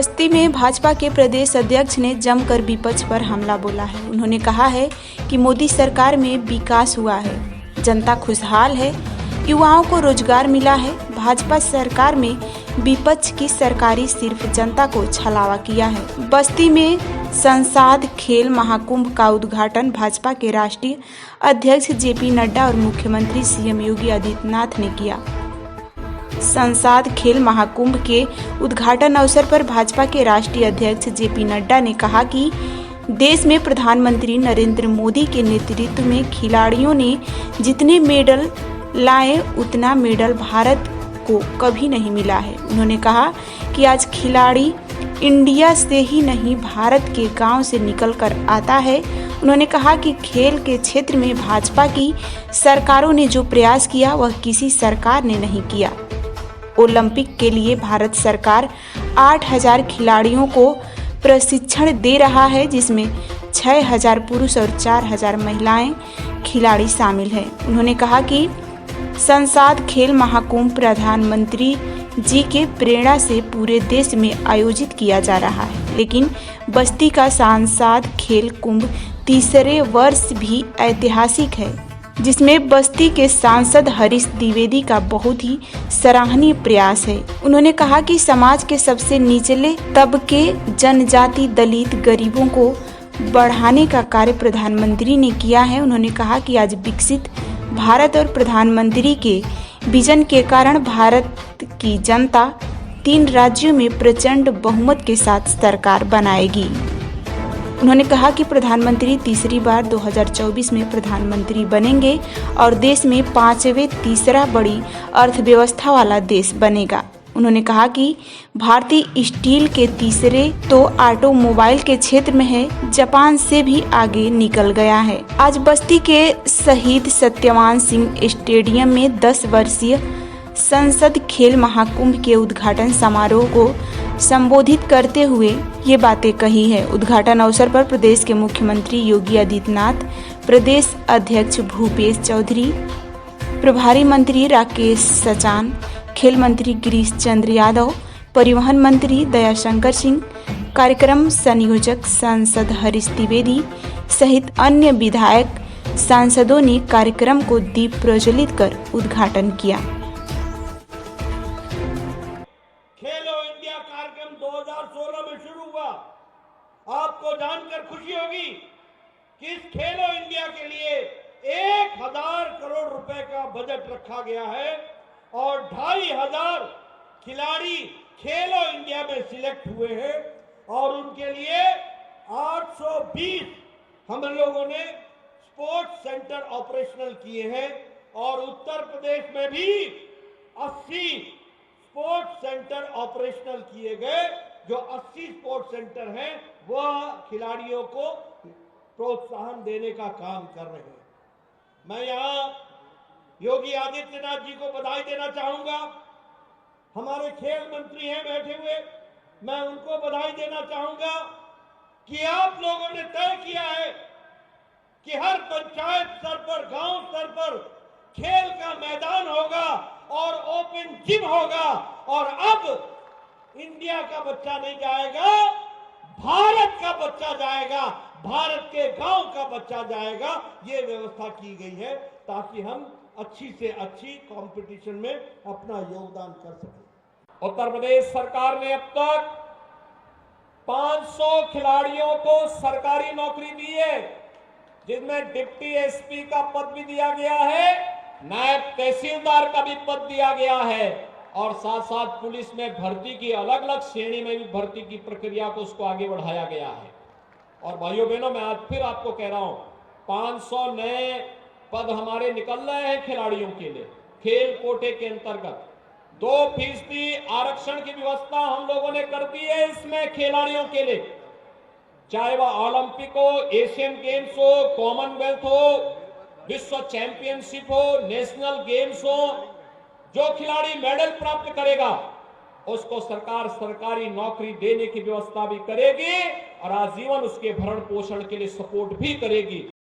बस्ती में भाजपा के प्रदेश अध्यक्ष ने जमकर विपक्ष पर हमला बोला है। उन्होंने कहा है कि मोदी सरकार में विकास हुआ है, जनता खुशहाल है, युवाओं को रोजगार मिला है। भाजपा सरकार में विपक्ष की सरकारी सिर्फ जनता को छलावा किया है। बस्ती में संसद खेल महाकुंभ का उद्घाटन भाजपा के राष्ट्रीय अध्यक्ष जेपी नड्डा और मुख्यमंत्री सीएम योगी आदित्यनाथ ने किया। संसद खेल महाकुंभ के उद्घाटन अवसर पर भाजपा के राष्ट्रीय अध्यक्ष जेपी नड्डा ने कहा कि देश में प्रधानमंत्री नरेंद्र मोदी के नेतृत्व में खिलाड़ियों ने जितने मेडल लाए उतना मेडल भारत को कभी नहीं मिला है। उन्होंने कहा कि आज खिलाड़ी इंडिया से ही नहीं भारत के गांव से निकल कर आता है। उन्होंने कहा कि खेल के क्षेत्र में भाजपा की सरकारों ने जो प्रयास किया वह किसी सरकार ने नहीं किया। ओलंपिक के लिए भारत सरकार 8,000 खिलाड़ियों को प्रशिक्षण दे रहा है, जिसमें 6,000 पुरुष और 4,000 महिलाएं खिलाड़ी शामिल हैं। उन्होंने कहा कि संसद खेल महाकुंभ प्रधानमंत्री जी के प्रेरणा से पूरे देश में आयोजित किया जा रहा है, लेकिन बस्ती का संसद खेल कुंभ तीसरे वर्ष भी ऐतिहासिक है, जिसमें बस्ती के सांसद हरीश द्विवेदी का बहुत ही सराहनीय प्रयास है। उन्होंने कहा कि समाज के सबसे निचले तबके जनजाति, दलित, गरीबों को बढ़ाने का कार्य प्रधानमंत्री ने किया है। उन्होंने कहा कि आज विकसित भारत और प्रधानमंत्री के विजन के कारण भारत की जनता 3 राज्यों में प्रचंड बहुमत के साथ सरकार बनाएगी। उन्होंने कहा कि प्रधानमंत्री तीसरी बार 2024 में प्रधानमंत्री बनेंगे और देश में 5वें तीसरा बड़ी अर्थव्यवस्था वाला देश बनेगा। उन्होंने कहा कि भारतीय स्टील के तीसरे तो ऑटोमोबाइल के क्षेत्र में है, जापान से भी आगे निकल गया है। आज बस्ती के शहीद सत्यवान सिंह स्टेडियम में 10 वर्षीय संसद खेल महाकुंभ के उद्घाटन समारोह को संबोधित करते हुए ये बातें कही है। उद्घाटन अवसर पर प्रदेश के मुख्यमंत्री योगी आदित्यनाथ, प्रदेश अध्यक्ष भूपेश चौधरी, प्रभारी मंत्री राकेश सचान, खेल मंत्री गिरीश चंद्र यादव, परिवहन मंत्री दयाशंकर सिंह, कार्यक्रम संयोजक सांसद हरीश द्विवेदी सहित अन्य विधायक सांसदों ने कार्यक्रम को दीप प्रज्वलित कर उद्घाटन किया। खेलो इंडिया कार्यक्रम 2016 में शुरू हुआ। आपको जानकर खुशी होगी कि इस खेलो इंडिया के लिए 1,000 करोड़ रुपए का बजट रखा गया है और 2,500 खिलाड़ी खेलो इंडिया में सिलेक्ट हुए हैं और उनके लिए 820 हम लोगों ने स्पोर्ट्स सेंटर ऑपरेशनल किए हैं और उत्तर प्रदेश में भी 80 स्पोर्ट्स सेंटर ऑपरेशनल किए गए। जो 80 स्पोर्ट्स सेंटर हैं वह खिलाड़ियों को प्रोत्साहन देने का काम कर रहे हैं। मैं यहां योगी आदित्यनाथ जी को बधाई देना चाहूंगा। हमारे खेल मंत्री हैं बैठे हुए, मैं उनको बधाई देना चाहूंगा कि आप लोगों ने तय किया है कि हर पंचायत स्तर पर, गांव स्तर पर खेल का मैदान होगा और ओपन जिम होगा और अब इंडिया का बच्चा नहीं जाएगा, भारत का बच्चा जाएगा, भारत के गांव का बच्चा जाएगा। ये व्यवस्था की गई है ताकि हम अच्छी से अच्छी कंपटीशन में अपना योगदान कर सकें। उत्तर प्रदेश सरकार ने अब तक 500 खिलाड़ियों को सरकारी नौकरी दी है, जिसमें डिप्टी एसपी का पद भी दिया गया है, नायब तहसीलदार का भी पद दिया गया है और साथ साथ पुलिस में भर्ती की अलग अलग श्रेणी में भी भर्ती की प्रक्रिया को उसको आगे बढ़ाया गया है। और भाइयों बहनों, मैं आज फिर आपको कह रहा हूं, 500 नए पद हमारे निकल रहे हैं खिलाड़ियों के लिए। खेल कोटे के अंतर्गत 2% आरक्षण की व्यवस्था हम लोगों ने कर दी है इसमें खिलाड़ियों के लिए, चाहे वह ओलंपिक हो, एशियन गेम्स हो, कॉमनवेल्थ हो, विश्व चैंपियनशिप हो, नेशनल गेम्स हो। जो खिलाड़ी मेडल प्राप्त करेगा उसको सरकार सरकारी नौकरी देने की व्यवस्था भी करेगी और आजीवन उसके भरण पोषण के लिए सपोर्ट भी करेगी।